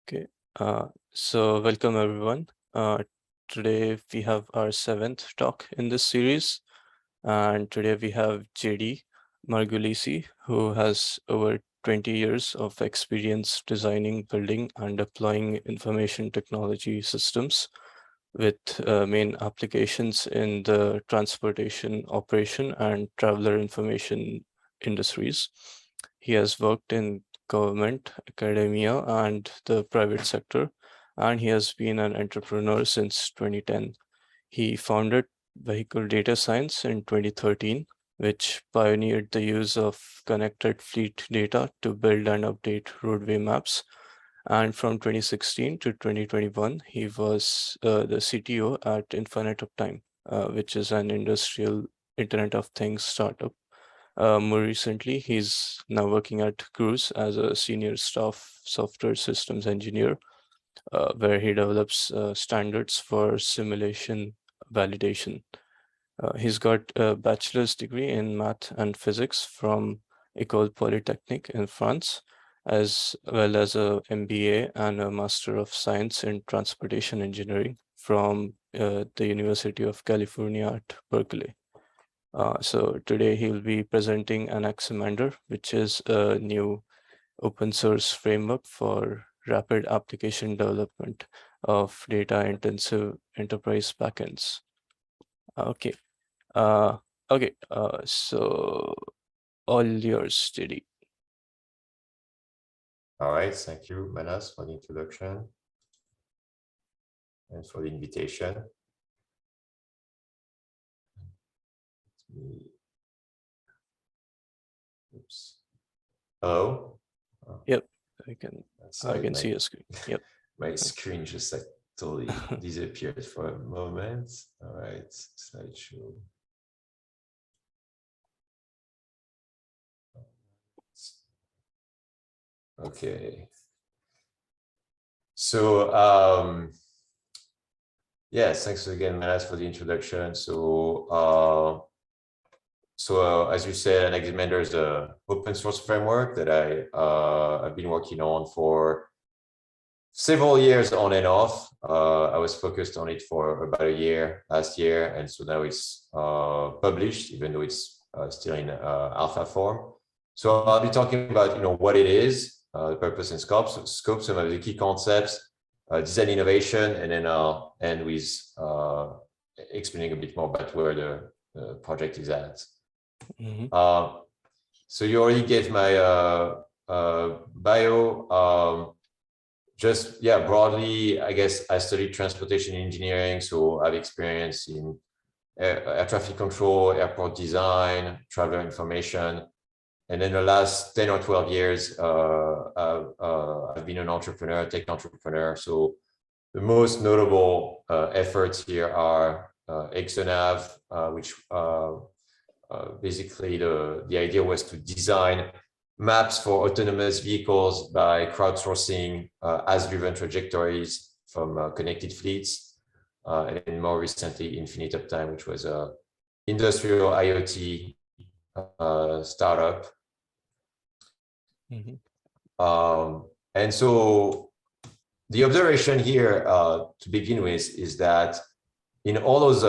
Okay, so welcome everyone. Today we have our seventh talk in this series, and today we have JD Margulisi, who has over 20 years of experience designing, building, and deploying information technology systems with main applications in the transportation, operation, and traveler information industries. He has worked in government, academia, and the private sector, and he has been an entrepreneur since 2010. He founded Vehicle Data Science in 2013, which pioneered the use of connected fleet data to build and update roadway maps. And from 2016 to 2021, he was the CTO at Infinite Uptime, which is an industrial Internet of Things startup. More recently, he's now working at Cruise as a senior staff software systems engineer, where he develops standards for simulation validation. He's got a bachelor's degree in math and physics from Ecole Polytechnique in France, as well as a MBA and a Master of Science in Transportation Engineering from the University of California at Berkeley. So today he will be presenting Anaximander, which is a new open source framework for rapid application development of data-intensive enterprise backends. Okay. So all yours, JD. All right, thank you, Manas, for the introduction and for the invitation. Oops. Hello? Yep, I can see your screen. Yep. My screen just like totally disappeared for a moment. All right, slideshow. Okay. So, yes, thanks again, Manas, for the introduction. So, as you said, Anaximander is an open source framework that I've been working on for several years on and off. I was focused on it for about a year last year, and so now it's published, even though it's still in alpha form. So I'll be talking about what it is, the purpose and scope, some of the key concepts, design innovation, and then I'll end with explaining a bit more about where the project is at. So you already gave my bio. Just broadly, I guess I studied transportation engineering, so I've experience in air traffic control, airport design, traveler information, and then the last 10 or 12 years, I've been an entrepreneur, tech entrepreneur. So the most notable efforts here are Exonav, which basically the idea was to design maps for autonomous vehicles by crowdsourcing as-driven trajectories from connected fleets, and then more recently Infinite Uptime, which was a industrial IoT startup. And so the observation here to begin with is that in all those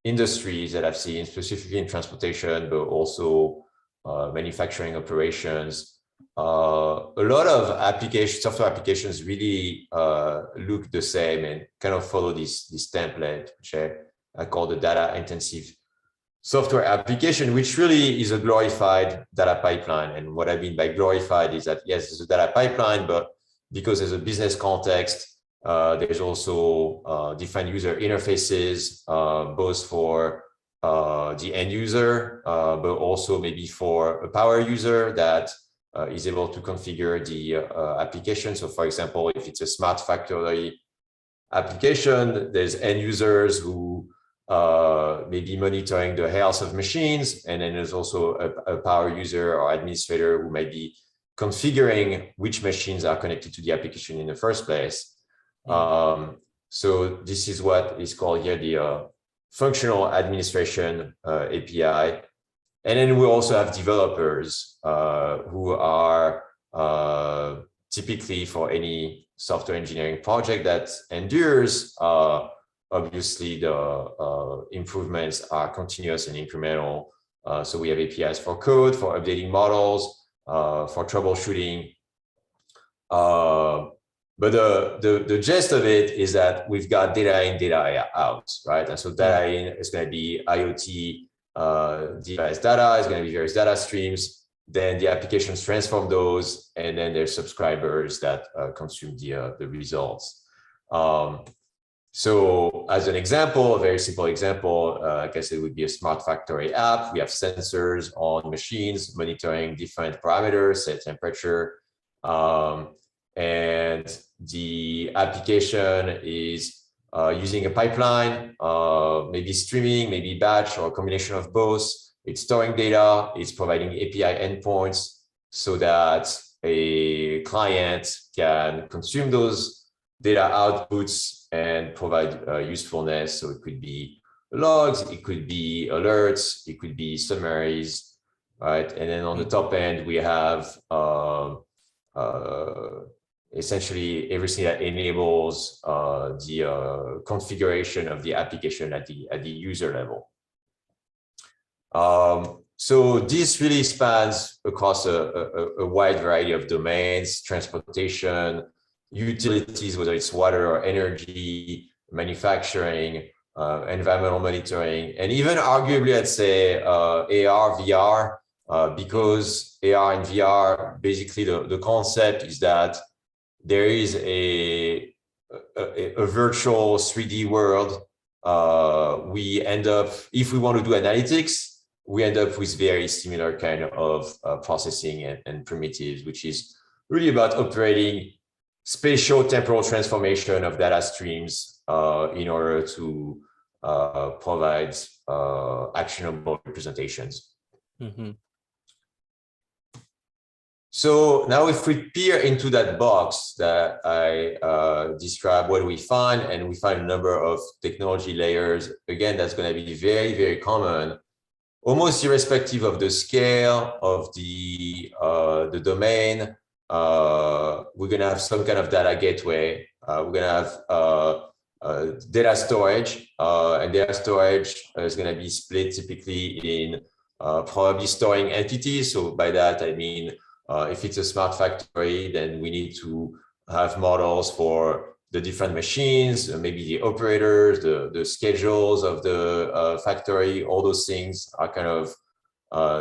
industries that I've seen, specifically in transportation, but also manufacturing operations, a lot of software applications really look the same and kind of follow this template, which I call the data-intensive software application, which really is a glorified data pipeline. And what I mean by glorified is that, yes, it's a data pipeline, but because there's a business context, there's also defined user interfaces, both for the end user, but also maybe for a power user that is able to configure the application. So for example, if it's a smart factory application, there's end users who may be monitoring the health of machines. And then there's also a power user or administrator who might be configuring which machines are connected to the application in the first place. So this is what is called here the functional administration API. And then we also have developers who are typically for any software engineering project that endures, obviously the improvements are continuous and incremental. So we have APIs for code, for updating models, for troubleshooting. But the gist of it is that we've got data in, data out, right? And so data in is going to be IoT device data, is going to be various data streams. Then the applications transform those, and then there's subscribers that consume the results. So as an example, a very simple example, I guess it would be a smart factory app. We have sensors on machines monitoring different parameters, say temperature, and the application is using a pipeline, maybe streaming, maybe batch, or a combination of both. It's storing data, it's providing API endpoints so that a client can consume those data outputs and provide usefulness. So it could be logs, it could be alerts, it could be summaries, right? And then on the top end, we have essentially everything that enables the configuration of the application at the user level. So this really spans across a wide variety of domains: transportation, utilities, whether it's water or energy, manufacturing, environmental monitoring, and even arguably, I'd say AR, VR, because AR and VR, basically the concept is that there is a virtual 3D world. We end up, if we want to do analytics, we end up with very similar kind of processing and primitives, which is really about operating spatial temporal transformation of data streams in order to provide actionable representations. So now if we peer into that box that I described, what do we find? And we find a number of technology layers. Again, that's going to be very, very common, almost irrespective of the scale of the domain. We're going to have some kind of data gateway. We're going to have data storage, and data storage is going to be split typically in probably storing entities. So by that, I mean, if it's a smart factory, then we need to have models for the different machines, maybe the operators, the schedules of the factory. All those things are kind of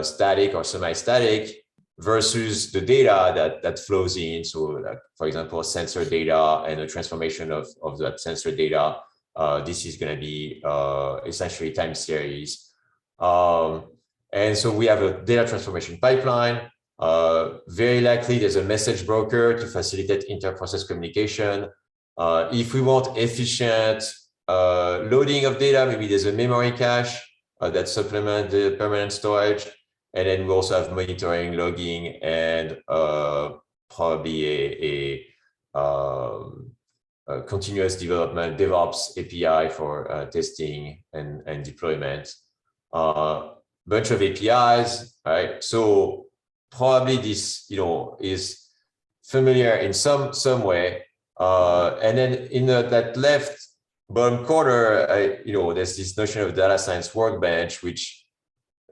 static or semi-static versus the data that flows in. So for example, sensor data and the transformation of that sensor data. This is going to be essentially time series. And so we have a data transformation pipeline. Very likely there's a message broker to facilitate inter-process communication. If we want efficient loading of data, maybe there's a memory cache that supplements the permanent storage. And then we also have monitoring, logging, and probably a continuous development DevOps API for testing and deployment. Bunch of APIs, right? So probably this, is familiar in some way. And then in that left bottom corner, there's this notion of data science workbench, which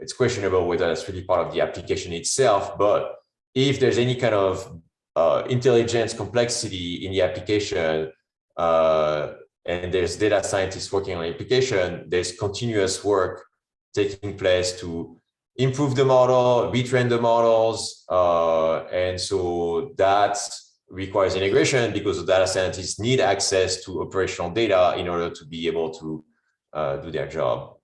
it's questionable whether that's really part of the application itself. But if there's any kind of intelligence complexity in the application, and there's data scientists working on the application, there's continuous work taking place to improve the model, retrain the models. And so that requires integration because the data scientists need access to operational data in order to be able to do their job.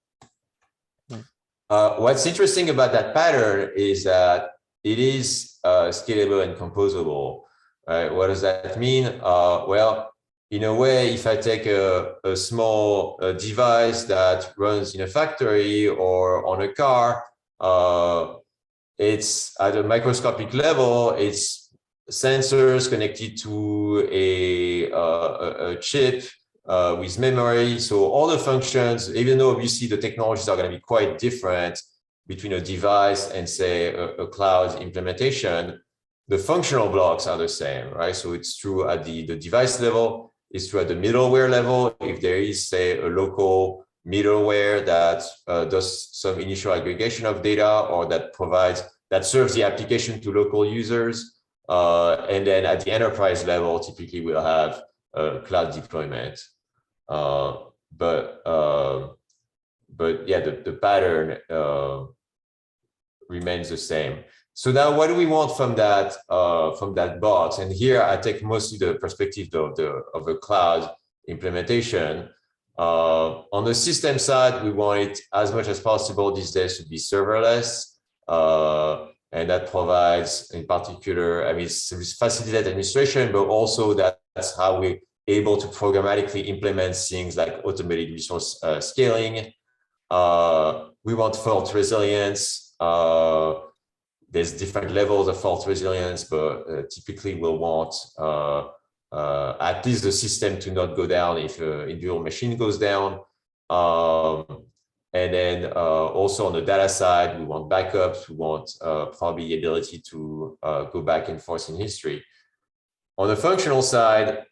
What's interesting about that pattern is that it is scalable and composable. Right? What does that mean? Well, in a way, if I take a small device that runs in a factory or on a car, it's at a microscopic level, it's sensors connected to a chip with memory. So all the functions, even though obviously the technologies are going to be quite different between a device and say a cloud implementation, the functional blocks are the same, right? So it's true at the device level, it's true at the middleware level. If there is, say, a local middleware that does some initial aggregation of data or that serves the application to local users. And then at the enterprise level, typically we'll have cloud deployment. But yeah, the pattern remains the same. So now, what do we want from that box? And here, I take mostly the perspective of the cloud implementation. On the system side, we want it as much as possible these days to be serverless, and that provides, in particular, I mean, it's facilitated administration, but also that's how we're able to programmatically implement things like automated resource scaling. We want fault resilience. There's different levels of fault resilience, but typically we'll want at least the system to not go down if an individual machine goes down. And then also on the data side, we want backups. We want probably the ability to go back and forth in history. On the functional side,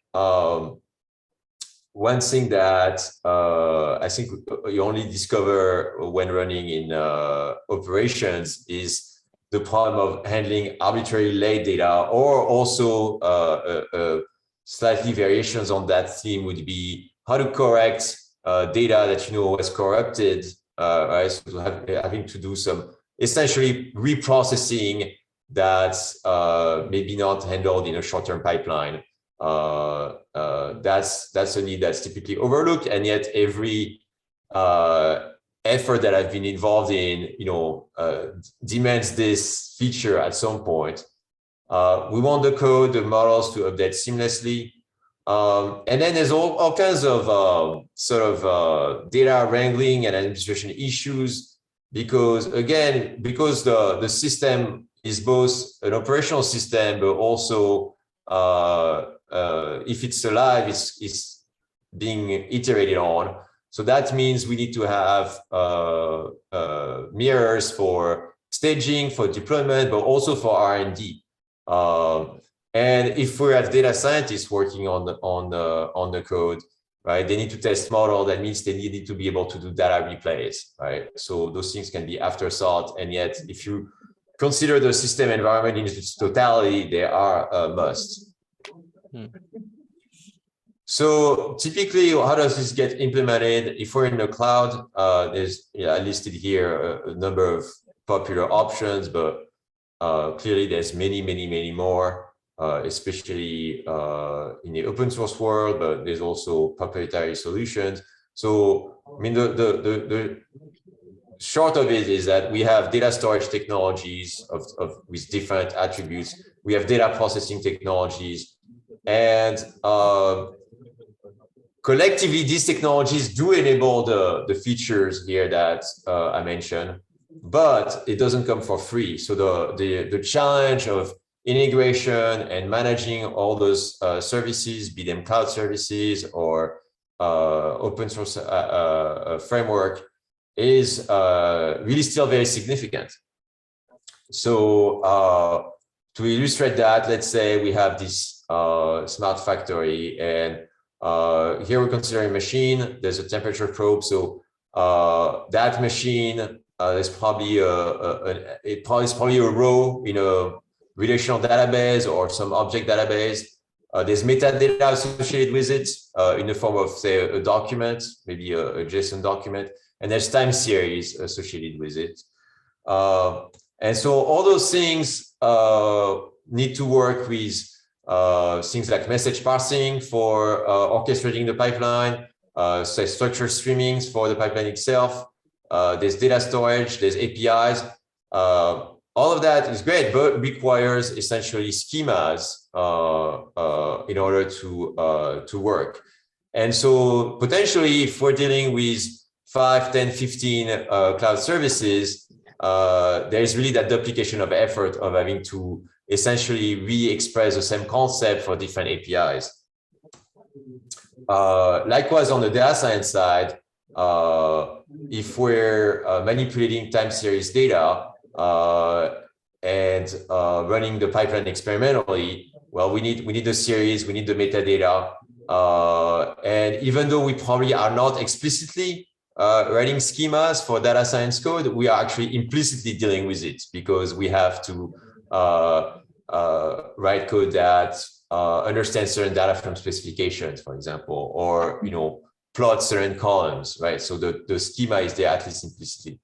one thing that I think you only discover when running in operations is the problem of handling arbitrarily late data, or also slightly variations on that theme would be how to correct data that was corrupted, right? So having to do some essentially reprocessing that's maybe not handled in a short-term pipeline. That's a need that's typically overlooked, and yet every effort that I've been involved in, demands this feature at some point. We want the code, the models to update seamlessly. And then there's all kinds of data wrangling and administration issues, because the system is both an operational system, but also if it's alive, it's being iterated on. So that means we need to have mirrors for staging, for deployment, but also for R&D. And if we have data scientists working on the code, right, they need to test model. That means they need to be able to do data replays, right? So those things can be afterthought, and yet if you consider the system environment in its totality, they are a must. So typically, how does this get implemented? If we're in the cloud, there's I listed here a number of popular options, but clearly there's many more, especially in the open source world, but there's also proprietary solutions. So I mean, the short of it is that we have data storage technologies with different attributes. We have data processing technologies, and collectively, these technologies do enable the features here that I mentioned, but it doesn't come for free. So the challenge of integration and managing all those services, be them cloud services or open source framework, is really still very significant. So to illustrate that, let's say we have this smart factory, and here we're considering a machine. There's a temperature probe. So that machine, there's probably a row in a relational database or some object database. There's metadata associated with it in the form of, say, a document, maybe a JSON document, and there's time series associated with it. And so all those things need to work with things like message parsing for orchestrating the pipeline, say structured streamings for the pipeline itself. There's data storage, there's APIs. All of that is great, but requires essentially schemas in order to work. And so potentially, if we're dealing with 5, 10, 15 cloud services, there's really that duplication of effort of having to essentially re-express the same concept for different APIs. Likewise, on the data science side, if we're manipulating time series data, and running the pipeline experimentally, well, we need the series, we need the metadata. And even though we probably are not explicitly writing schemas for data science code, we are actually implicitly dealing with it because we have to write code that understands certain data from specifications, for example, or plot certain columns, right? So the schema is there at least implicitly.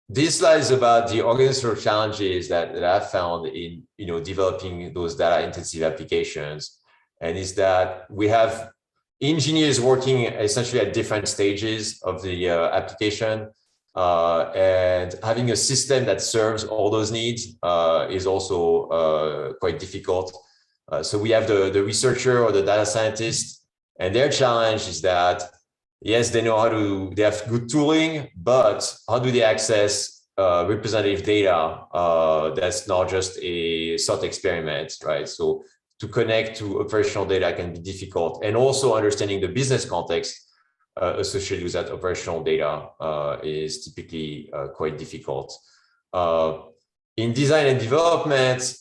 This slide is about the organizational challenges that I've found in developing those data-intensive applications, and is that we have engineers working essentially at different stages of the application, and having a system that serves all those needs is also quite difficult. So we have the researcher or the data scientist, and their challenge is that yes, they know they have good tooling, but how do they access representative data that's not just a thought experiment, right? So to connect to operational data can be difficult, and also understanding the business context associated with that operational data is typically quite difficult. In design and development,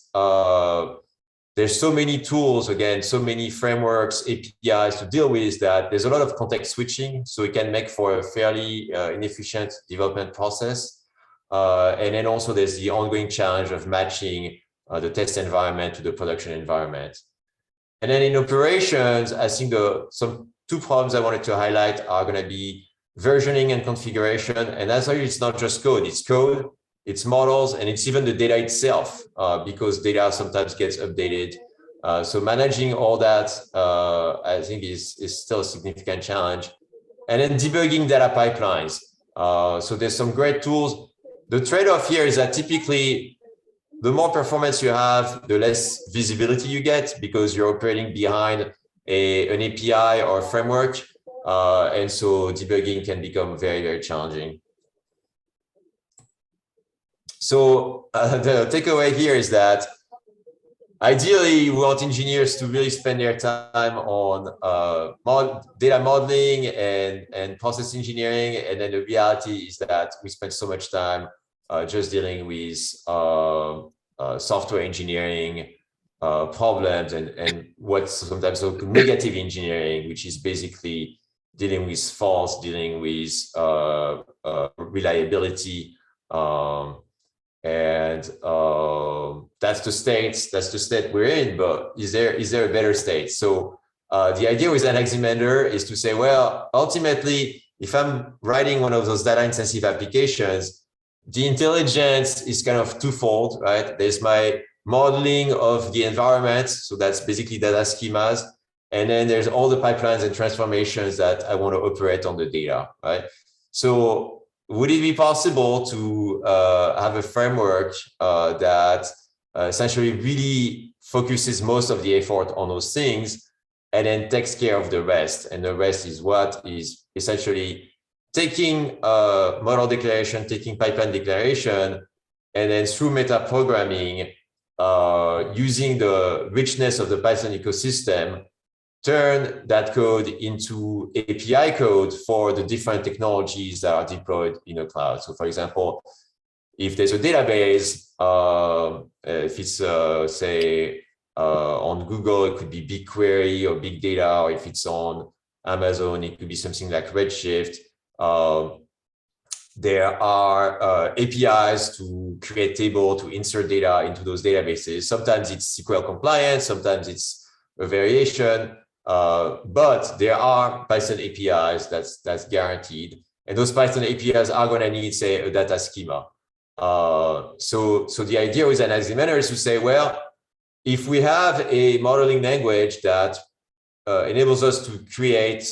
there's so many tools, again, so many frameworks, APIs to deal with that there's a lot of context switching. So it can make for a fairly inefficient development process. And then also there's the ongoing challenge of matching the test environment to the production environment. And then in operations, I think some two problems I wanted to highlight are going to be versioning and configuration. And that's why it's not just code, it's models, and it's even the data itself, because data sometimes gets updated. So managing all that, I think is still a significant challenge. And then debugging data pipelines. So there's some great tools. The trade-off here is that typically the more performance you have, the less visibility you get because you're operating behind an API or a framework. And so debugging can become very, very challenging. So the takeaway here is that ideally, we want engineers to really spend their time on data modeling and process engineering. And then the reality is that we spend so much time just dealing with software engineering problems and what's sometimes called negative engineering, which is basically dealing with faults, dealing with reliability. And that's the state we're in, but is there a better state? So the idea with Anaximander is to say, well, ultimately, if I'm writing one of those data intensive applications, the intelligence is kind of twofold, right? There's my modeling of the environment. So that's basically data schemas. And then there's all the pipelines and transformations that I want to operate on the data, right? So would it be possible to have a framework that essentially really focuses most of the effort on those things and then takes care of the rest? And the rest is what is essentially taking model declaration, taking pipeline declaration, and then through meta programming, using the richness of the Python ecosystem, turn that code into API code for the different technologies that are deployed in a cloud. So for example, if there's a database, if it's say on Google, it could be BigQuery or Big Data, or if it's on Amazon, it could be something like Redshift. There are APIs to create table, to insert data into those databases. Sometimes it's SQL compliant, sometimes it's a variation. But there are Python APIs that's guaranteed, and those Python APIs are going to need, say, a data schema. So the idea with Anaximander is to say, well, if we have a modeling language that enables us to create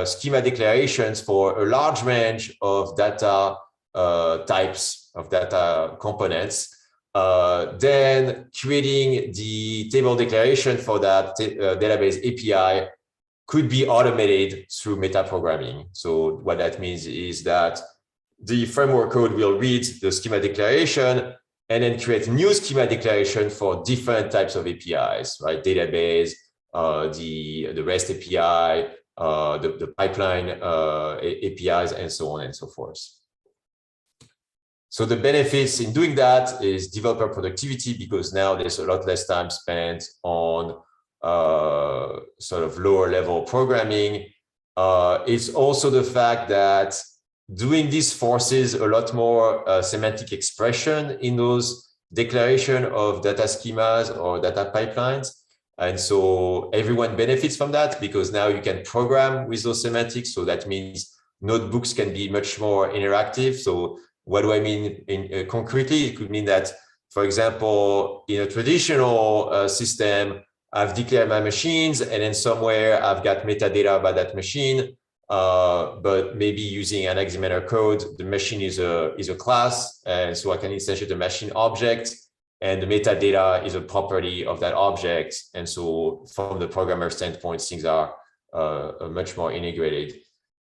schema declarations for a large range of data types, of data components, then creating the table declaration for that database API could be automated through meta programming. So what that means is that the framework code will read the schema declaration and then create new schema declaration for different types of APIs, right? Database, the REST API, the pipeline APIs, and so on and so forth. So the benefits in doing that is developer productivity, because now there's a lot less time spent on sort of lower level programming. It's also the fact that doing this forces a lot more semantic expression in those declaration of data schemas or data pipelines. And so everyone benefits from that, because now you can program with those semantics. So that means notebooks can be much more interactive. So what do I mean concretely? It could mean that, for example, in a traditional system, I've declared my machines, and then somewhere I've got metadata about that machine. But maybe using Anaximander code, the machine is a class, and so I can instantiate a machine object, and the metadata is a property of that object. And so from the programmer standpoint, things are much more integrated.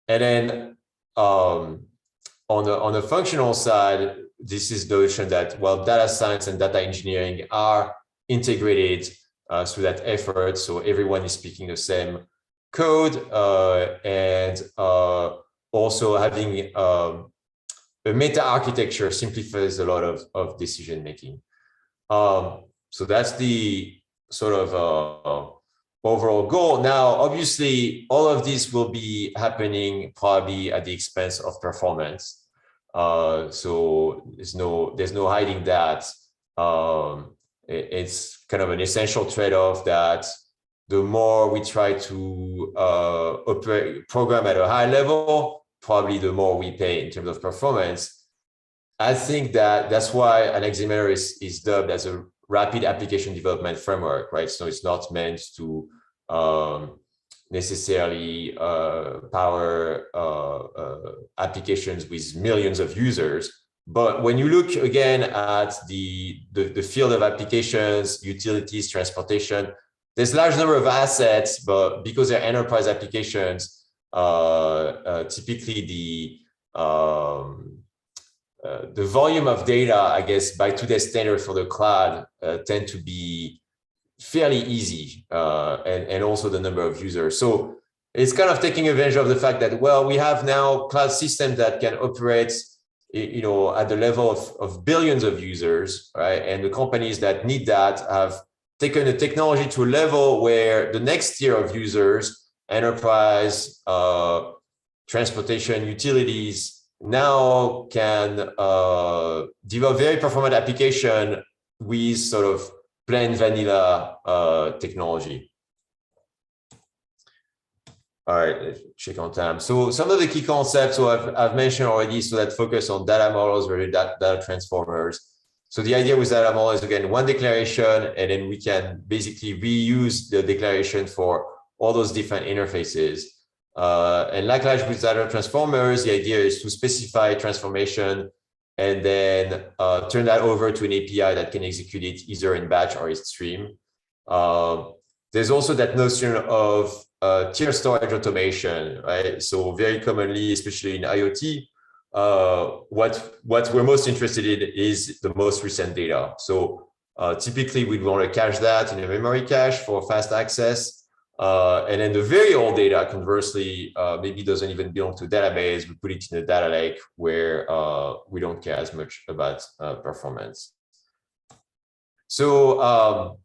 And then on the functional side, this is the notion that, well, data science and data engineering are integrated through that effort. So everyone is speaking the same code, and also having a meta architecture simplifies a lot of decision making. So that's the sort of overall goal. Now, obviously, all of this will be happening probably at the expense of performance. So there's no hiding that. It's kind of an essential trade-off that the more we try to program at a high level, probably the more we pay in terms of performance. I think that's why Anaximander is dubbed as a rapid application development framework, right? So it's not meant to necessarily power applications with millions of users. But when you look again at the field of applications, utilities, transportation, there's a large number of assets, but because they're enterprise applications, typically the volume of data, I guess, by today's standard for the cloud tend to be fairly easy, and also the number of users. So it's kind of taking advantage of the fact that, well, we have now cloud systems that can operate, at the level of billions of users, right? And the companies that need that have taken the technology to a level where the next tier of users, enterprise, transportation, utilities, now can develop very performant application with sort of plain vanilla technology. All right, let's check on time. So some of the key concepts, so I've mentioned already, so that focus on data models or data transformers. So the idea with data model is, again, one declaration, and then we can basically reuse the declaration for all those different interfaces. And likewise with data transformers, the idea is to specify transformation and then turn that over to an API that can execute it either in batch or in stream. There's also that notion of tier storage automation, right? So very commonly, especially in IoT, what we're most interested in is the most recent data. So typically we'd want to cache that in a memory cache for fast access. And then the very old data, conversely, maybe doesn't even belong to a database. We put it in a data lake where we don't care as much about performance. So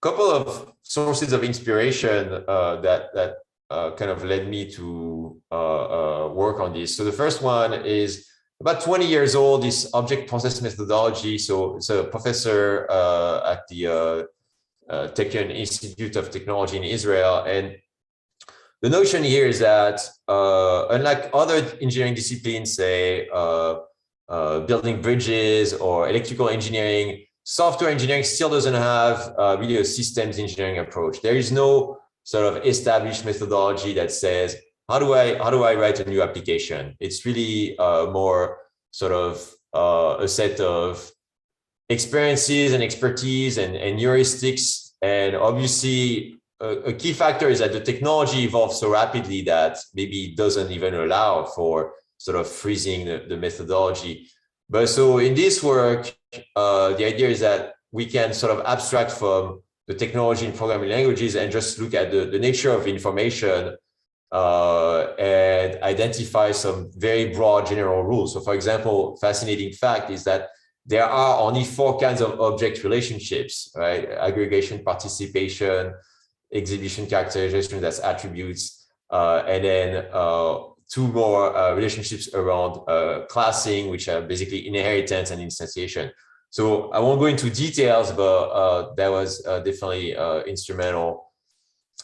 couple of sources of inspiration that kind of led me to work on this. So the first one is about 20 years old, this object process methodology. So it's a professor at the Technion Institute of Technology in Israel. And the notion here is that unlike other engineering disciplines, say building bridges or electrical engineering, software engineering still doesn't have really a systems engineering approach. There is no sort of established methodology that says, how do I write a new application? It's really more sort of a set of experiences and expertise and heuristics. And obviously, a key factor is that the technology evolves so rapidly that maybe it doesn't even allow for sort of freezing the methodology. But so in this work, the idea is that we can sort of abstract from the technology in programming languages and just look at the nature of information and identify some very broad general rules. So for example, fascinating fact is that there are only 4 kinds of object relationships, right? Aggregation, participation, exhibition, characterization, that's attributes, and then 2 more relationships around classing, which are basically inheritance and instantiation. So I won't go into details, but that was definitely instrumental.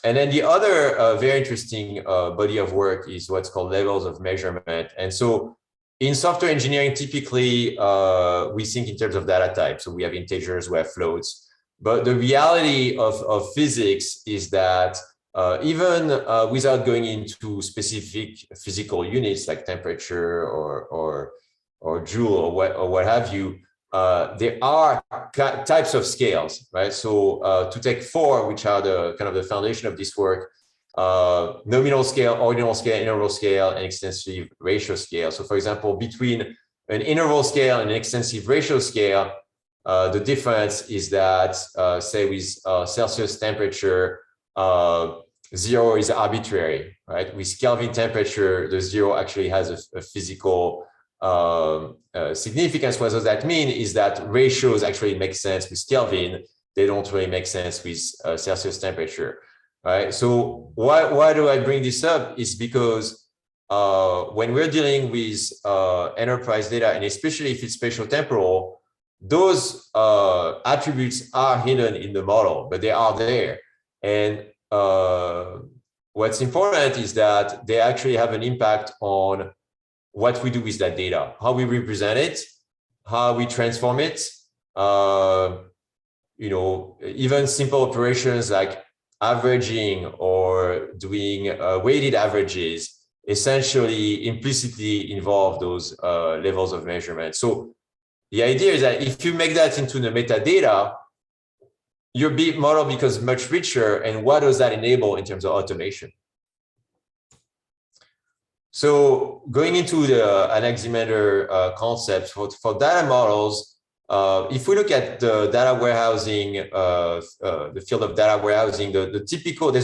And then the other very interesting body of work is what's called levels of measurement. And so in software engineering, typically we think in terms of data types. So we have integers, we have floats. But the reality of physics is that even without going into specific physical units like temperature or joule or what have you, there are types of scales, right? So to take 4, which are the kind of the foundation of this work, nominal scale, ordinal scale, interval scale, and extensive ratio scale. So for example, between an interval scale and an extensive ratio scale, the difference is that, say with Celsius temperature, 0 is arbitrary, right? With Kelvin temperature, the 0 actually has a physical significance. What does that mean? Is that ratios actually make sense with Kelvin. They don't really make sense with Celsius temperature, right? So why do I bring this up? Is because when we're dealing with enterprise data, and especially if it's spatial temporal, those attributes are hidden in the model, but they are there. And what's important is that they actually have an impact on what we do with that data, how we represent it, how we transform it. You know, even simple operations like averaging or doing weighted averages essentially implicitly involve those levels of measurement. So the idea is that if you make that into the metadata, your model becomes much richer. And what does that enable in terms of automation? So going into the Anaximander concept for data models, if we look at the data warehousing, the field of data warehousing, there's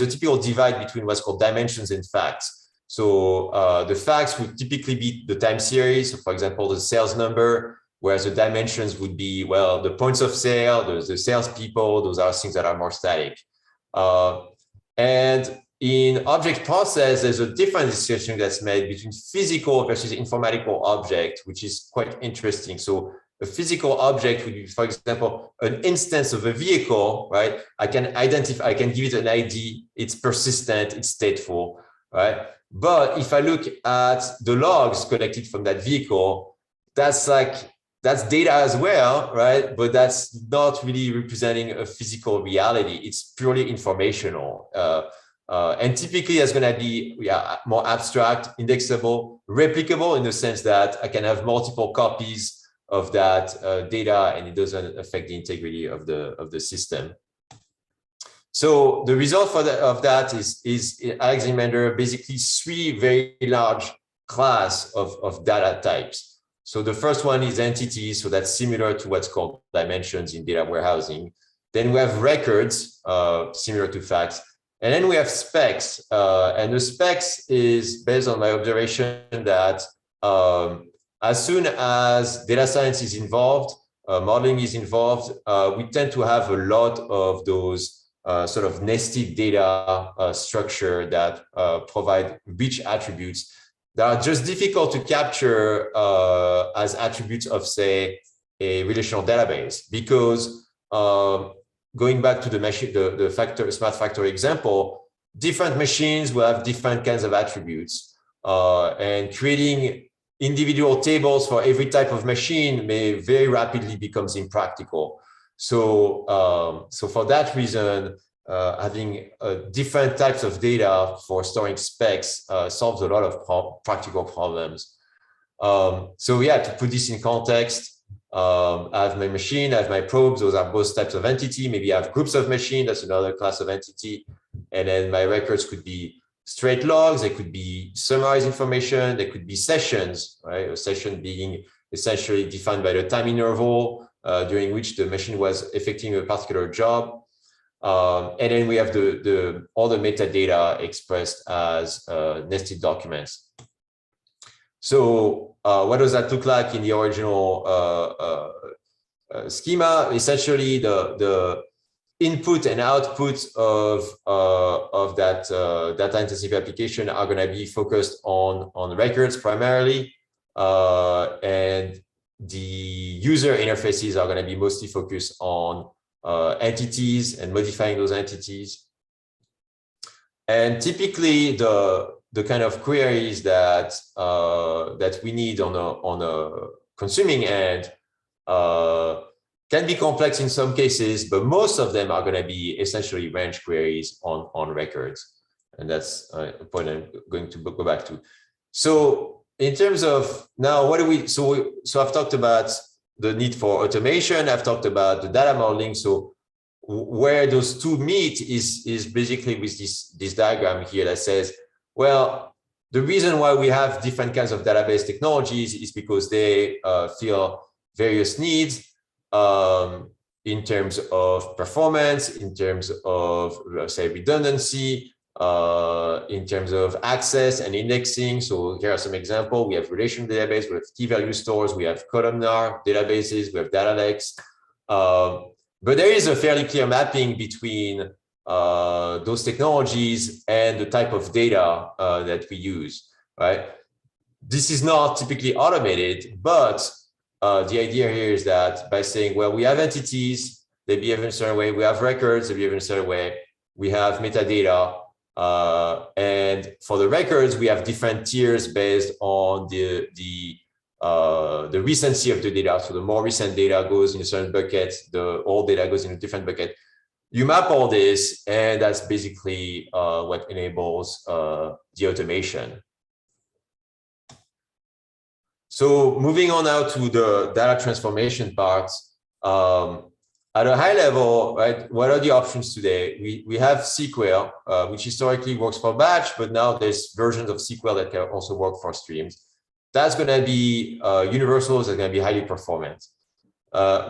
a typical divide between what's called dimensions and facts. So the facts would typically be the time series, so for example, the sales number, whereas the dimensions would be, well, the points of sale, the salespeople, those are things that are more static. And in object process, there's a different distinction that's made between physical versus informatical object, which is quite interesting. So a physical object would be, for example, an instance of a vehicle, right? I can identify, I can give it an ID, it's persistent, it's stateful, right? But if I look at the logs collected from that vehicle, that's data as well, right? But that's not really representing a physical reality. It's purely informational. And typically it's going to be more abstract, indexable, replicable in the sense that I can have multiple copies of that data and it doesn't affect the integrity of the system. So the result of that is Anaximander basically 3 very large class of data types. So the first one is entities, so that's similar to what's called dimensions in data warehousing. Then we have records, similar to facts. And then we have specs, and the specs is based on my observation that as soon as data science is involved, modeling is involved, we tend to have a lot of those sort of nested data structure that provide rich attributes that are just difficult to capture as attributes of, say, a relational database, because going back to the machine, the smart factory example, different machines will have different kinds of attributes, and creating individual tables for every type of machine may very rapidly becomes impractical. So, so for that reason, having different types of data for storing specs solves a lot of practical problems. So yeah, to put this in context, I have my machine, I have my probes, those are both types of entity. Maybe I have groups of machine, that's another class of entity. And then my records could be straight logs, they could be summarized information, they could be sessions, right? A session being essentially defined by the time interval during which the machine was effecting a particular job. And then we have all the metadata expressed as nested documents. So what does that look like in the original schema? Essentially, the input and output of that data-intensive application are going to be focused on records primarily, and the user interfaces are going to be mostly focused on entities and modifying those entities. And typically, the kind of queries that we need on a consuming end can be complex in some cases, but most of them are going to be essentially range queries on records. And that's a point I'm going to go back to. So in terms of now, what do we, so I've talked about the need for automation. I've talked about the data modeling. So where those two meet is basically with this diagram here that says, well, the reason why we have different kinds of database technologies is because they fill various needs in terms of performance, in terms of, say, redundancy, in terms of access and indexing. So here are some examples. We have relational database, we have key value stores, we have columnar databases, we have data lakes. But there is a fairly clear mapping between those technologies and the type of data that we use, right? This is not typically automated, but the idea here is that by saying, well, we have entities, they behave in a certain way, we have records, they behave in a certain way, we have metadata, and for the records, we have different tiers based on the recency of the data. So the more recent data goes in a certain bucket, the old data goes in a different bucket. You map all this, and that's basically what enables the automation. So moving on now to the data transformation part. At a high level, right, what are the options today? We have SQL, which historically works for batch, but now there's versions of SQL that can also work for streams. That's going to be universal, that's going to be highly performant.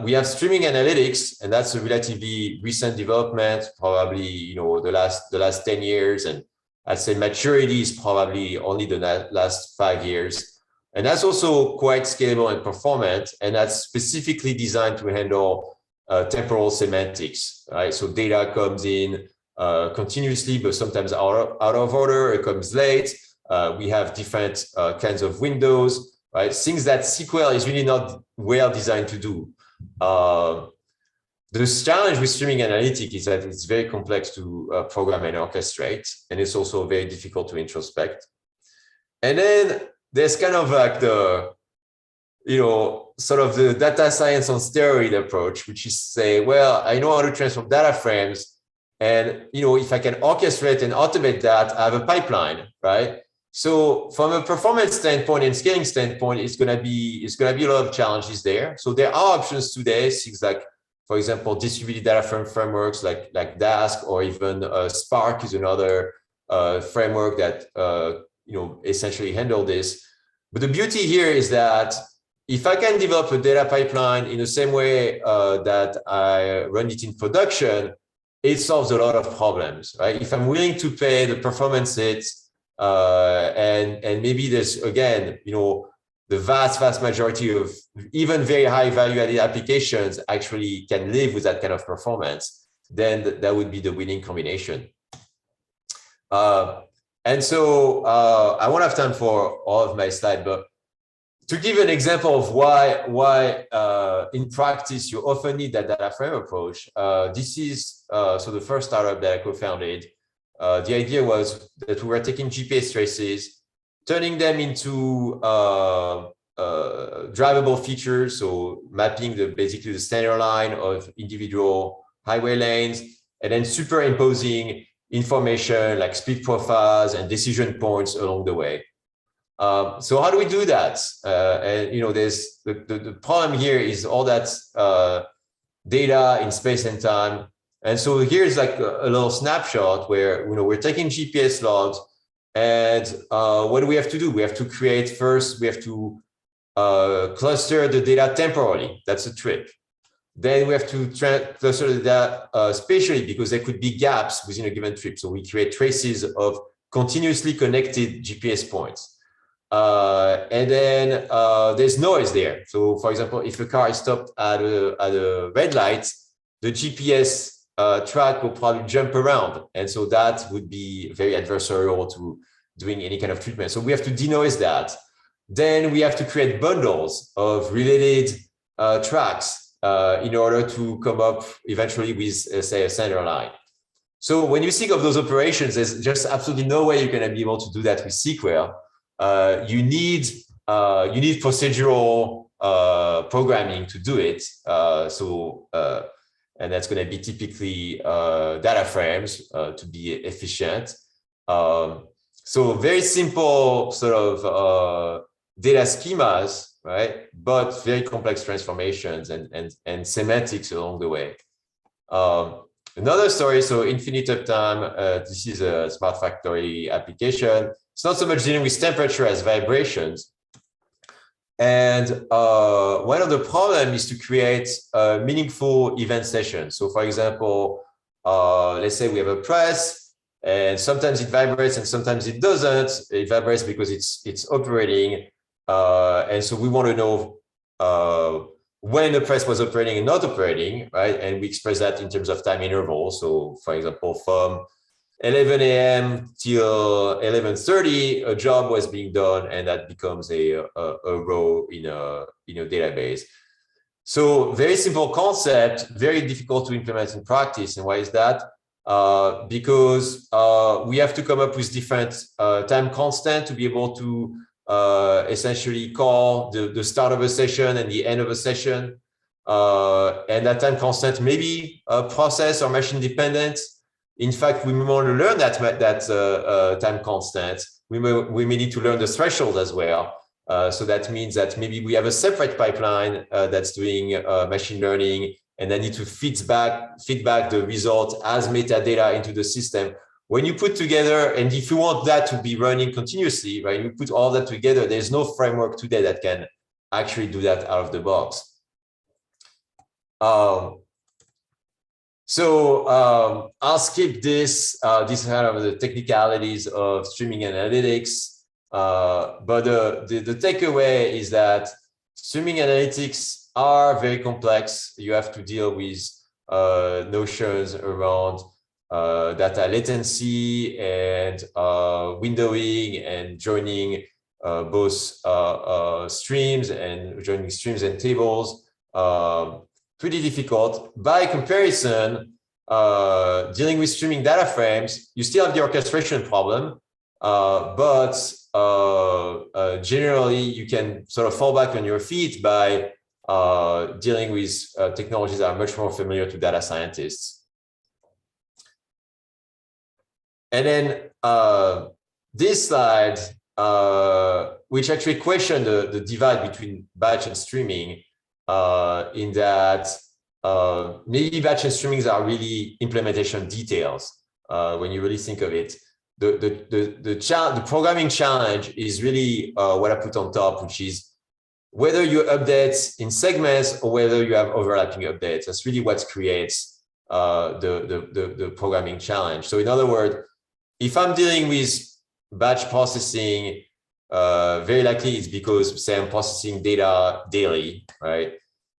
We have streaming analytics, and that's a relatively recent development, probably the last 10 years, and I'd say maturity is probably only the last 5 years. And that's also quite scalable and performant, and that's specifically designed to handle temporal semantics, right? So data comes in continuously, but sometimes out of order, it comes late. We have different kinds of windows, right? Things that SQL is really not well designed to do. The challenge with streaming analytics is that it's very complex to program and orchestrate, and it's also very difficult to introspect. And then there's kind of like the, sort of the data science on steroid approach, which is say, well, I know how to transform data frames, and if I can orchestrate and automate that, I have a pipeline, right? So from a performance standpoint and scaling standpoint, it's gonna be a lot of challenges there. So there are options today, things like, for example, distributed data frame frameworks like Dask, or even Spark is another framework that essentially handle this. But the beauty here is that if I can develop a data pipeline in the same way that I run it in production, it solves a lot of problems, right? If I'm willing to pay the performance hits, and maybe there's, again, the vast majority of even very high value-added applications actually can live with that kind of performance, then that would be the winning combination. And so I won't have time for all of my slides, but to give an example of why in practice you often need that data frame approach, this is so the first startup that I co-founded. The idea was that we were taking GPS traces, turning them into drivable features, so mapping basically the center line of individual highway lanes, and then superimposing information like speed profiles and decision points along the way. So how do we do that? And there's the problem here is all that data in space and time. And so here's like a little snapshot where we're taking GPS logs, and what do we have to do? We have to create first. We have to cluster the data temporally. That's a trick. Then we have to cluster the data spatially because there could be gaps within a given trip. So we create traces of continuously connected GPS points. And then there's noise there. So for example, if a car is stopped at a red light, the GPS track will probably jump around. And so that would be very adversarial to doing any kind of treatment. So we have to denoise that. Then we have to create bundles of related tracks in order to come up eventually with, say, a center line. So when you think of those operations, there's just absolutely no way you're going to be able to do that with SQL. You need procedural programming to do it. And that's going to be typically data frames to be efficient. So very simple sort of data schemas, right? But very complex transformations and semantics along the way. Another story, so Infinite Uptime, this is a smart factory application. It's not so much dealing with temperature as vibrations. And one of the problems is to create a meaningful event session. So for example, let's say we have a press, and sometimes it vibrates and sometimes it doesn't. It vibrates because it's operating. And so we want to know when the press was operating and not operating, right? And we express that in terms of time interval. So for example, from 11 a.m. till 11:30, a job was being done, and that becomes a row in a database. So very simple concept, very difficult to implement in practice. And why is that? Because we have to come up with different time constant to be able to essentially call the start of a session and the end of a session. And that time constant may be process or machine dependent. In fact, we may want to learn that time constant. We may need to learn the threshold as well. So that means that maybe we have a separate pipeline that's doing machine learning, and then need to feed back the result as metadata into the system. When you put together, and if you want that to be running continuously, right, you put all that together, there's no framework today that can actually do that out of the box. I'll skip this. These are kind of the technicalities of streaming analytics. But the takeaway is that streaming analytics are very complex. You have to deal with notions around data latency and windowing and joining both streams and joining streams and tables. Pretty difficult. By comparison, dealing with streaming data frames, you still have the orchestration problem, but generally you can sort of fall back on your feet by dealing with technologies that are much more familiar to data scientists. And then this slide, which actually questioned the divide between batch and streaming, in that maybe batch and streamings are really implementation details when you really think of it. The programming challenge is really what I put on top, which is whether you update in segments or whether you have overlapping updates. That's really what creates the programming challenge. So in other words, if I'm dealing with batch processing, very likely it's because, say, I'm processing data daily, right?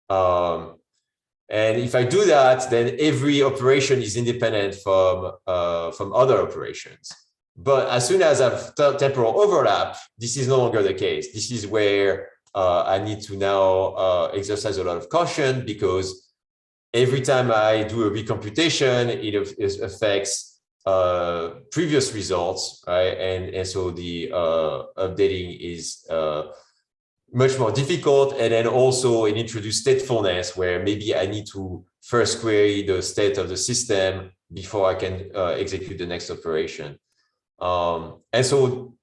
And if I do that, then every operation is independent from other operations. But as soon as I've temporal overlap, this is no longer the case. This is where I need to now exercise a lot of caution, because every time I do a recomputation, it affects previous results, right? And so the updating is much more difficult. And then also it introduces statefulness, where maybe I need to first query the state of the system before I can execute the next operation. And so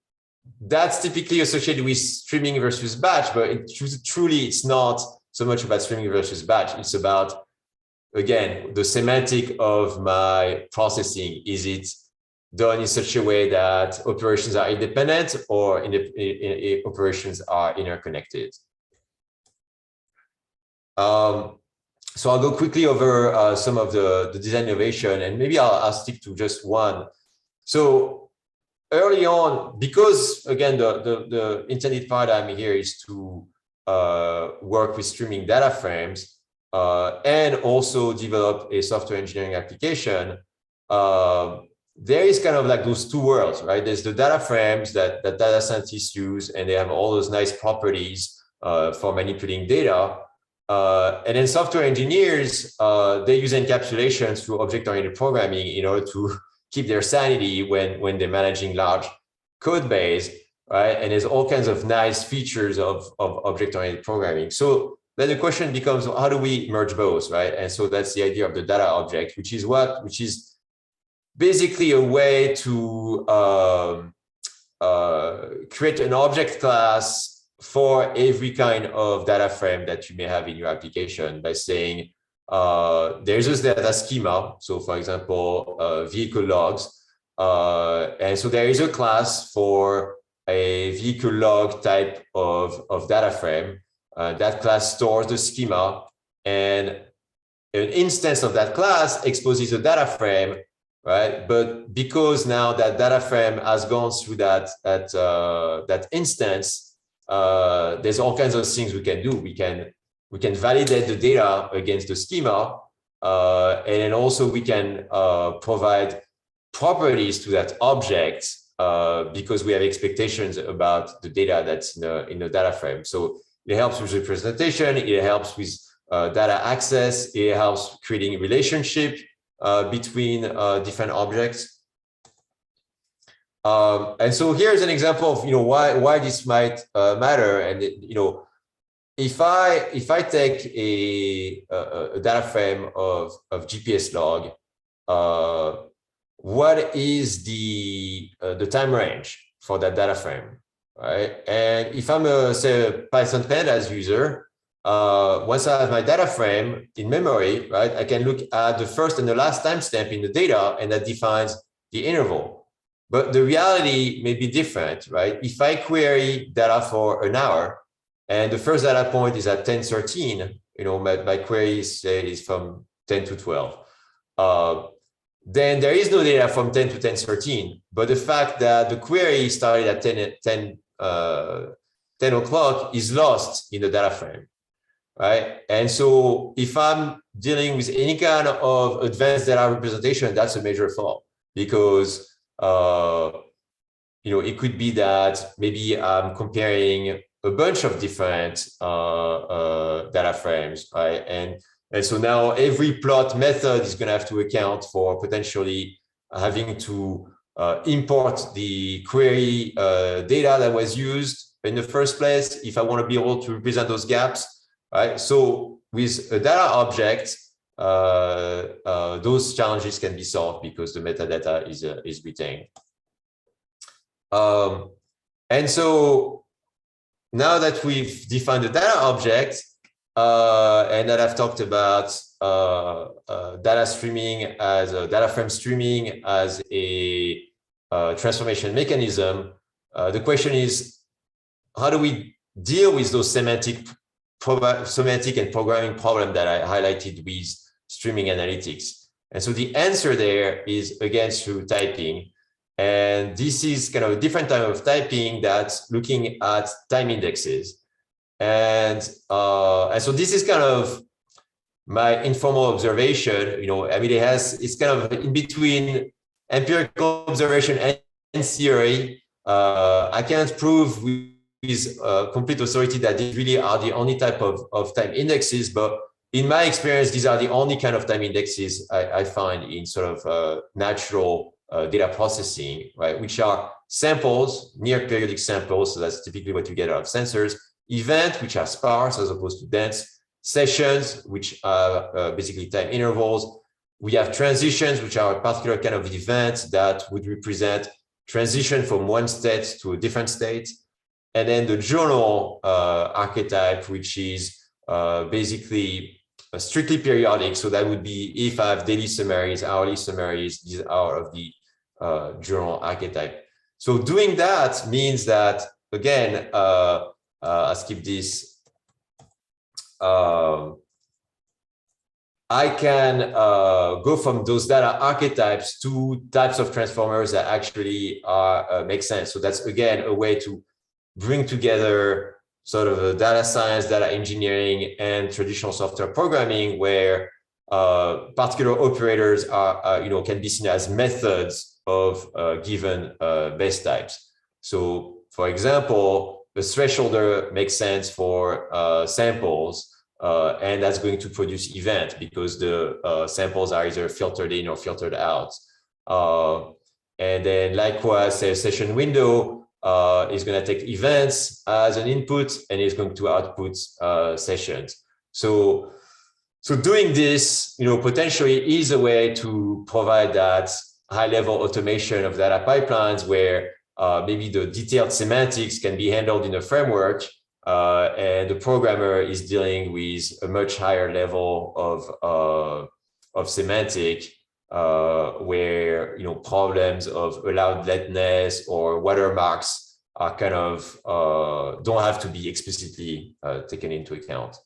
that's typically associated with streaming versus batch, but truly it's not so much about streaming versus batch. It's about, again, the semantic of my processing. Is it done in such a way that operations are independent, or operations are interconnected? So I'll go quickly over some of the design innovation, and maybe I'll stick to just one. So early on, because again, the intended paradigm here is to work with streaming data frames and also develop a software engineering application. There is kind of like those two worlds, right? There's the data frames that data scientists use, and they have all those nice properties for manipulating data. And then software engineers, they use encapsulations through object-oriented programming in order to keep their sanity when they're managing large code base, right? And there's all kinds of nice features of object-oriented programming. So then the question becomes, how do we merge both, right? And so that's the idea of the data object, which is basically a way to create an object class for every kind of data frame that you may have in your application by saying, there's this data schema. So for example, vehicle logs. And so there is a class for a vehicle log type of data frame. That class stores the schema, and an instance of that class exposes a data frame, right? But because now that data frame has gone through that instance, there's all kinds of things we can do. We can validate the data against the schema, and then also we can provide properties to that object because we have expectations about the data that's in the data frame. So it helps with representation. It helps with data access. It helps creating a relationship between different objects. And so here's an example of why this might matter. And if I take a data frame of GPS log, what is the time range for that data frame, right? And if I'm say a Python pandas user, once I have my data frame in memory, right, I can look at the first and the last timestamp in the data, and that defines the interval. But the reality may be different, right? If I query data for an hour, and the first data point is at 10:13, my query is from 10 to 12. Then there is no data from 10 to 10:13. But the fact that the query started at 10 o'clock is lost in the data frame, right? And so if I'm dealing with any kind of advanced data representation, that's a major flaw, because it could be that maybe I'm comparing a bunch of different data frames, right? And so now every plot method is going to have to account for potentially having to import the query data that was used in the first place if I want to be able to represent those gaps, right? So with a data object, those challenges can be solved because the metadata is retained. And so now that we've defined the data object, and that I've talked about data streaming as a data frame streaming as a transformation mechanism, the question is, how do we deal with those semantic and programming problem that I highlighted with streaming analytics? And so the answer there is, again, through typing. And this is kind of a different type of typing that's looking at time indexes. And so this is kind of my informal observation. It's kind of in between empirical observation and theory. I can't prove with complete authority that these really are the only type of time indexes, but in my experience, these are the only kind of time indexes I find in sort of natural data processing, right? Which are samples, near periodic samples. So that's typically what you get out of sensors. Events, which are sparse as opposed to dense. Sessions, which are basically time intervals. We have transitions, which are a particular kind of event that would represent transition from one state to a different state. And then the journal archetype, which is basically strictly periodic. So that would be if I have daily summaries, hourly summaries, these are of the journal archetype. So doing that means that, again, I'll skip this. I can go from those data archetypes to types of transformers that actually make sense. So that's, again, a way to bring together sort of a data science, data engineering, and traditional software programming, where particular operators are, can be seen as methods of given base types. So, for example, the thresholder makes sense for samples, and that's going to produce event because the samples are either filtered in or filtered out. And then likewise, say a session window is going to take events as an input and is going to output sessions. So doing this, potentially is a way to provide that high-level automation of data pipelines where maybe the detailed semantics can be handled in a framework, and the programmer is dealing with a much higher level of semantic, where problems of allowed lateness or watermarks are kind of don't have to be explicitly taken into account.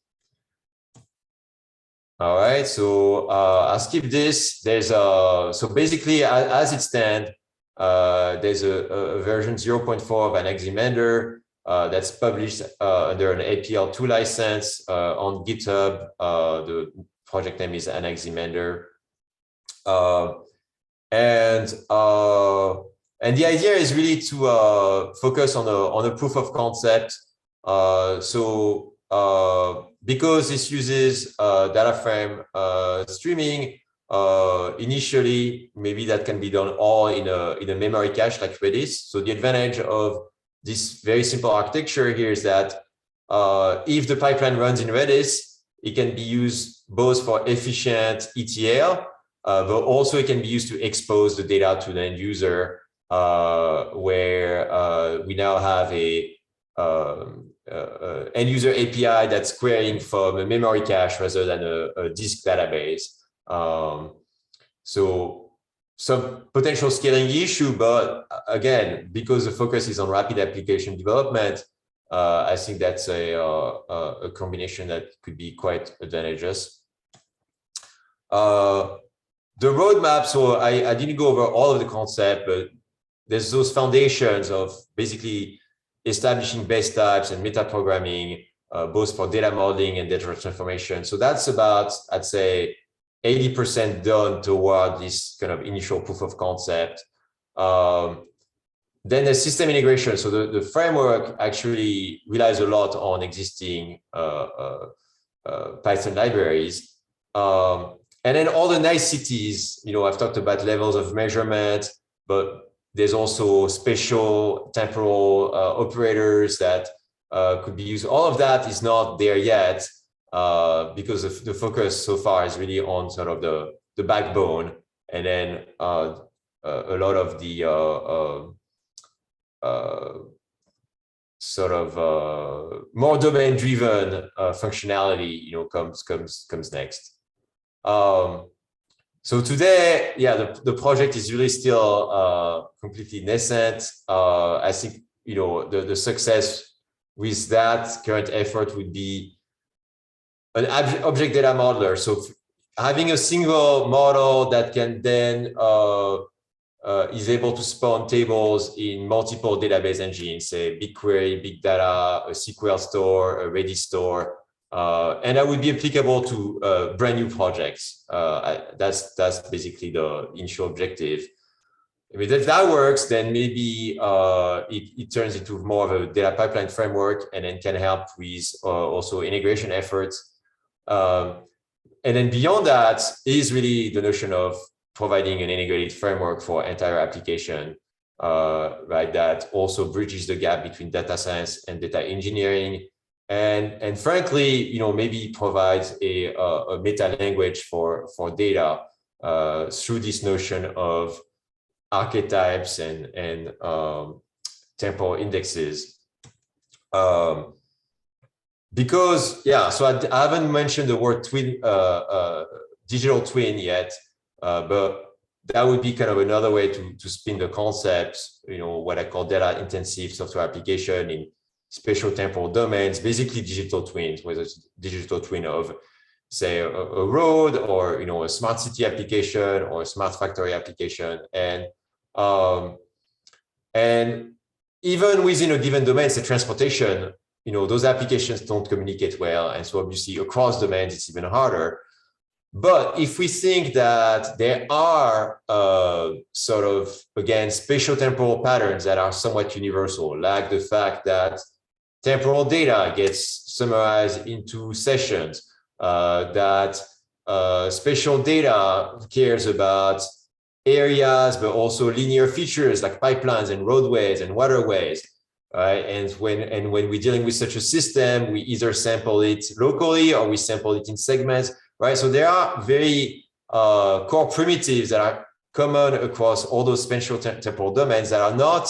All right, so I'll skip this. There's so basically, as it stands, there's a version 0.4 of Anaximander that's published under an APL2 license on GitHub. The project name is Anaximander, and the idea is really to focus on a proof of concept. Because this uses data frame streaming, initially, maybe that can be done all in a memory cache like Redis. So the advantage of this very simple architecture here is that if the pipeline runs in Redis, it can be used both for efficient ETL, but also it can be used to expose the data to the end user, where we now have a end user API that's querying from a memory cache rather than a disk database. So some potential scaling issue, but again, because the focus is on rapid application development, I think that's a combination that could be quite advantageous. The roadmap, so I didn't go over all of the concept, but there's those foundations of basically establishing base types and metaprogramming, both for data modeling and data transformation. So that's about, I'd say, 80% done toward this kind of initial proof of concept. Then there's system integration. So the framework actually relies a lot on existing Python libraries. And then all the niceties, I've talked about levels of measurement, but there's also spatial temporal operators that could be used. All of that is not there yet because the focus so far is really on sort of the backbone, and then a lot of the sort of more domain-driven functionality, comes next. So today, the project is really still completely nascent. I think the success with that current effort would be an object data modeler. So having a single model that can then is able to spawn tables in multiple database engines, say BigQuery, Big Data, a SQL store, a Redis store. And that would be applicable to brand new projects. That's basically the initial objective. I mean, if that works, then maybe it turns into more of a data pipeline framework, and then can help with also integration efforts. And then beyond that is really the notion of providing an integrated framework for entire application, right? That also bridges the gap between data science and data engineering. And frankly, maybe provides a meta language for data through this notion of archetypes and temporal indexes. Because, so I haven't mentioned the word twin, digital twin yet, but that would be kind of another way to spin the concept, what I call data intensive software application in spatial temporal domains, basically digital twins, whether it's digital twin of say a road, or a smart city application or a smart factory application, and even within a given domain, say transportation, those applications don't communicate well, and so obviously across domains it's even harder. But if we think that there are sort of, again, spatial temporal patterns that are somewhat universal, like the fact that temporal data gets summarized into sessions, that spatial data cares about areas, but also linear features like pipelines and roadways and waterways, right? And when we're dealing with such a system, we either sample it locally or we sample it in segments, right? So there are very core primitives that are common across all those spatial temporal domains that are not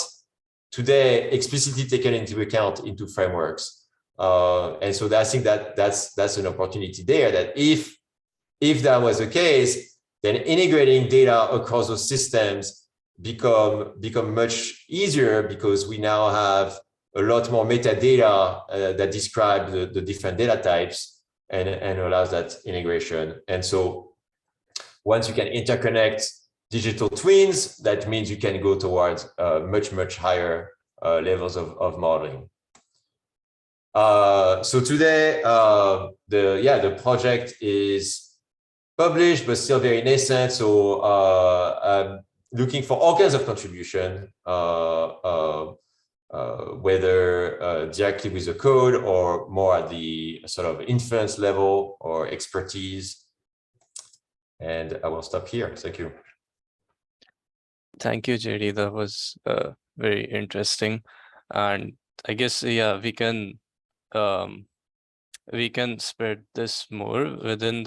today explicitly taken into account into frameworks. And so I think that's an opportunity there, that if that was the case, then integrating data across those systems become much easier, because we now have a lot more metadata that describe the different data types and allows that integration. And so once you can interconnect digital twins, that means you can go towards much higher levels of modeling. So today, the project is published, but still very nascent. So I'm looking for all kinds of contribution, whether directly with the code or more at the sort of inference level or expertise. And I will stop here. Thank you. Thank you, JD. That was very interesting. And I guess, yeah, we can spread this more within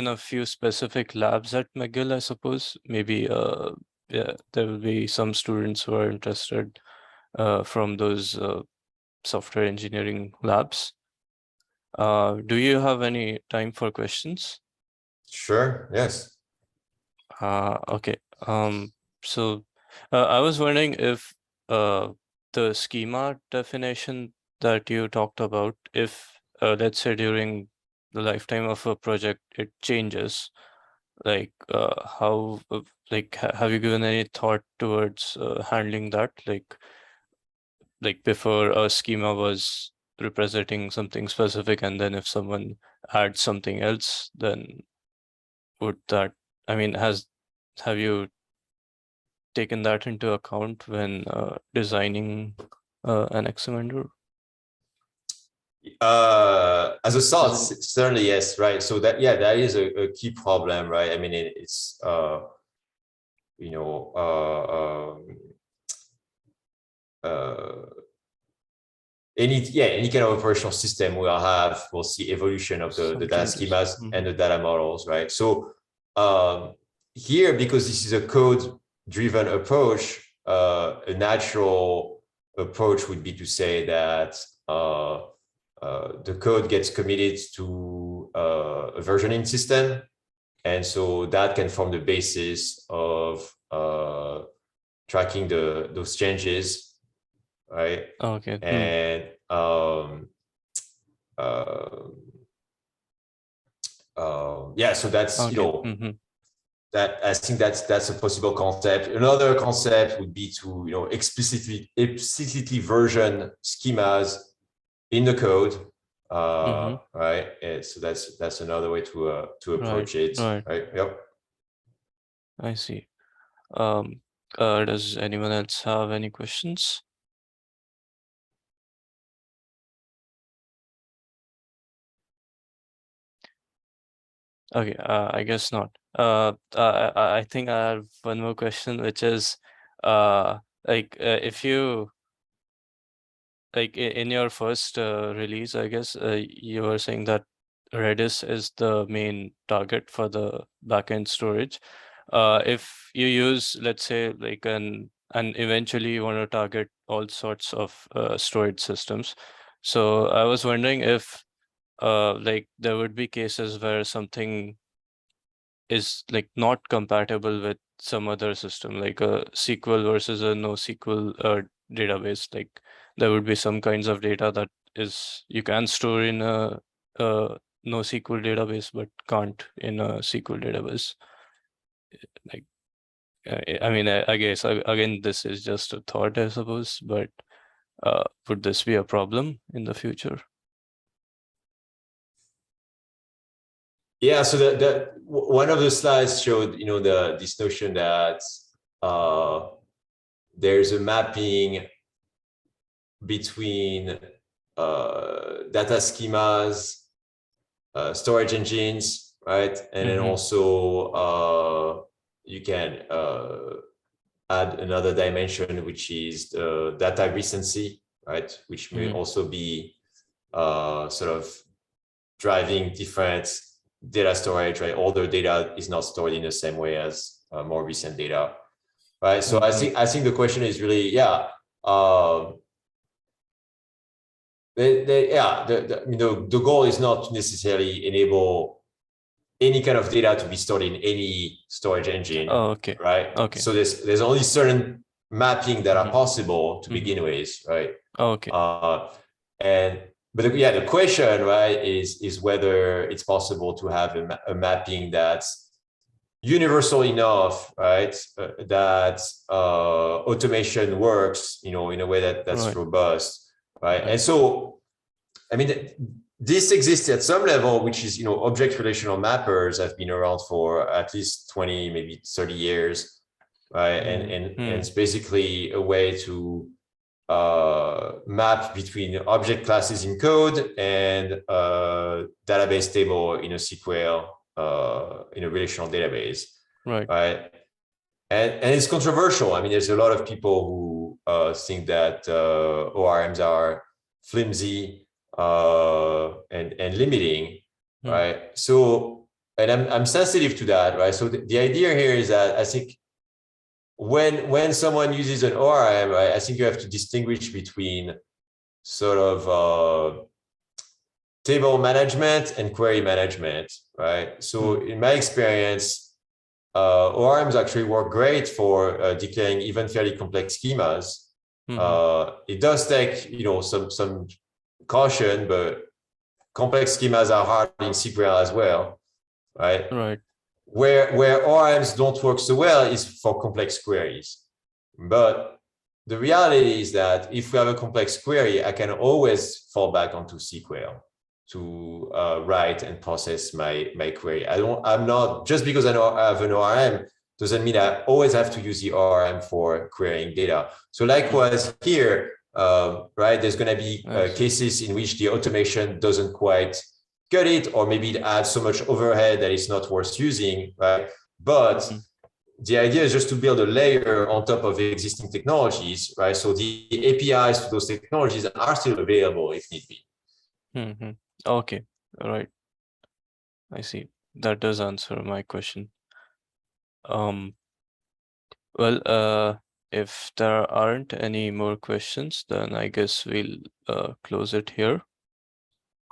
a few specific labs at McGill, I suppose. Maybe yeah, there will be some students who are interested from those software engineering labs. Do you have any time for questions? Sure. Yes. Okay. So I was wondering if the schema definition that you talked about, if let's say during the lifetime of a project it changes, like how have you given any thought towards handling that? Like before, a schema was representing something specific, and then if someone adds something else, then would that, I mean, have you taken that into account when designing Anaximander? As a thought, certainly yes, right. So that is a key problem, right? I mean, it's any kind of operational system will see evolution of the data schemas and the data models, right? So here, because this is a code-driven approach, a natural approach would be to say that the code gets committed to a versioning system, and so that can form the basis of tracking those changes, right? Okay. And so that's Okay. that I think that's a possible concept. Another concept would be to explicitly version schemas in the code, right? And so that's another way to approach it, right? Yep. I see. Does anyone else have any questions? Okay, I guess not. I think I have one more question, which is, if you in your first release, I guess you were saying that Redis is the main target for the backend storage. If you use, let's say, and eventually you want to target all sorts of storage systems. So I was wondering if there would be cases where something is not compatible with some other system, like a SQL versus a NoSQL database. Like there would be some kinds of data that you can store in a NoSQL database, but can't in a SQL database. Like, I mean, I guess again, this is just a thought, I suppose, but would this be a problem in the future? Yeah, so one of the slides showed, this notion that there's a mapping between data schemas, storage engines, right? And then also you can add another dimension, which is data recency, right? Which may also be sort of driving different data storage, right? Older data is not stored in the same way as more recent data, right? So I think the question is really, the goal is not to necessarily enable any kind of data to be stored in any storage engine. Oh, okay. Right. Okay. So there's only certain mapping that are possible to begin with, right? Oh, okay. But the question, right, is whether it's possible to have a mapping that's universal enough, right, that automation works, in a way that's robust, right? And so, I mean, this exists at some level, which is, object relational mappers have been around for at least 20, maybe 30 years, right? And it's basically a way to map between object classes in code and database table in a SQL, in a relational database, right? And it's controversial. I mean, there's a lot of people who think that ORMs are flimsy and limiting, right? So, and I'm sensitive to that, right? So the idea here is that I think when someone uses an ORM, right, I think you have to distinguish between sort of table management and query management, right? So in my experience, ORMs actually work great for declaring even fairly complex schemas. It does take, some caution, but complex schemas are hard in SQL as well, right? Right. Where ORMs don't work so well is for complex queries. But the reality is that if we have a complex query, I can always fall back onto SQL to write and process my query. I'm not, just because I have an ORM doesn't mean I always have to use the ORM for querying data. So likewise here, right, there's going to be cases in which the automation doesn't quite cut it, or maybe it adds so much overhead that it's not worth using, right? But the idea is just to build a layer on top of existing technologies, right? So the APIs to those technologies are still available if need be. Okay, all right. I see. That does answer my question. Well, if there aren't any more questions, then I guess we'll close it here.